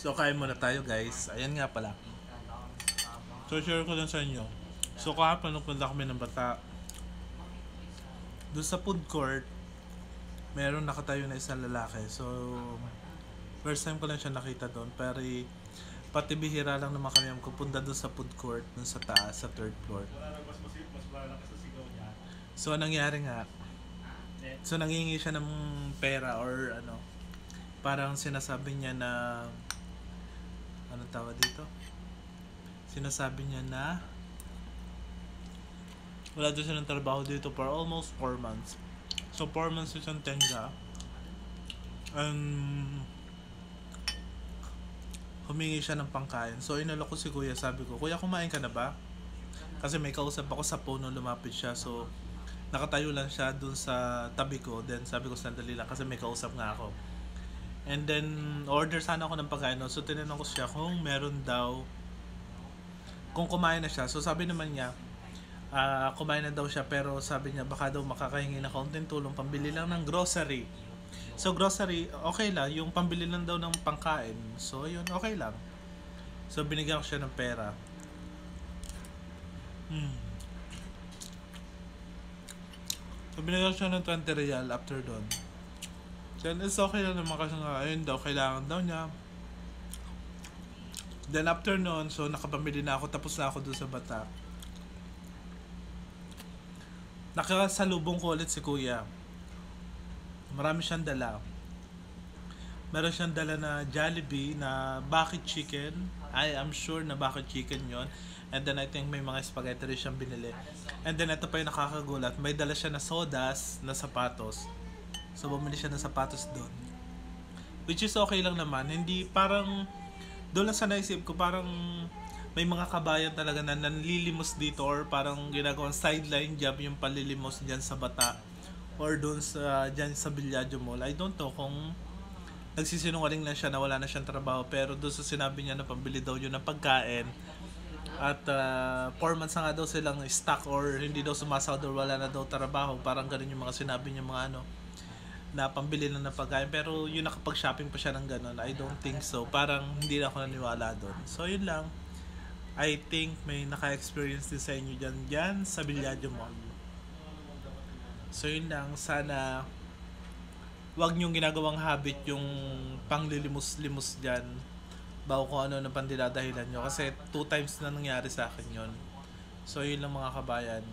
So, kain muna tayo guys. Ayan nga pala. So, share ko lang sa inyo. So, kahapon nung punta kami ng Bata, doon sa food court, meron nakatayo na isang lalaki. So, first time ko lang siya nakita doon. Pero, pati bihira lang naman kami pupunta doon sa food court, doon sa taas, sa third floor. So, anong nangyari nga? So, nangingi siya ng pera or ano, parang sinasabi niya na, ano tawag dito? Sinasabi niya na, wala doon siya ng trabaho dito for almost 4 months. So, 4 months siyang tenga. Humingi siya ng pangkain. So, inalok ko si kuya. Sabi ko, kuya, kumain ka na ba? Kasi may kausap ako sa phone nung lumapit siya. So, nakatayo lang siya dun sa tabi ko. Then, sabi ko, sandali lang kasi may kausap nga ako. And then, order sana ako ng pagkain. So, tinanong ko siya kung meron daw, kung kumain na siya. So, sabi naman niya, kumain na daw siya, pero sabi niya baka daw makakahingi na kaunting tulong pambili lang ng grocery. So grocery, okay lang, yung pambili lang daw ng pangkain. So yun, okay lang. So binigyan ko siya ng pera. So binigyan ko siya ng 20 real after doon. Then it's okay lang naman kasi nga, ayun daw, kailangan daw niya. Then after noon, so nakapamili na ako, tapos na ako doon sa Bata. Nakasalubong ko ulit si kuya. Marami siyang dala. Meron siyang dala na Jollibee na bucket chicken. I'm sure na bucket chicken yon. And then I think may mga spaghetti rin siyang binili. And then ito pa yung nakakagulat. May dala siya na sodas na sapatos. So bumili siya ng sapatos doon. Which is okay lang naman. Hindi parang, doon lang sa naisip ko, parang may mga kabayan talaga na nanlilimos dito or parang ginagawang sideline job yung palilimos dyan sa Bata or doon sa dyan sa Villaggio Mall. I don't know kung nagsisinungaling lang siya na wala na siyang trabaho, pero doon sa sinabi niya na pambili daw yun ng pagkain at 4 months na nga daw silang stuck or hindi daw sumasahod or wala na daw trabaho, parang ganun yung mga sinabi niya, mga ano na pambili lang ng pagkain. Pero yun, nakapag-shopping pa siya ng ganun, I don't think so. Parang hindi na ako naniwala doon. So yun lang. I think may naka-experience din sa inyo dyan sa Villaggio Mall. So yun lang, sana wag nyong ginagawang habit yung panglilimos-limos dyan bago kung ano na pandiladahilan nyo. Kasi 2 times na nangyari sa akin yon. So yun lang mga kabayan.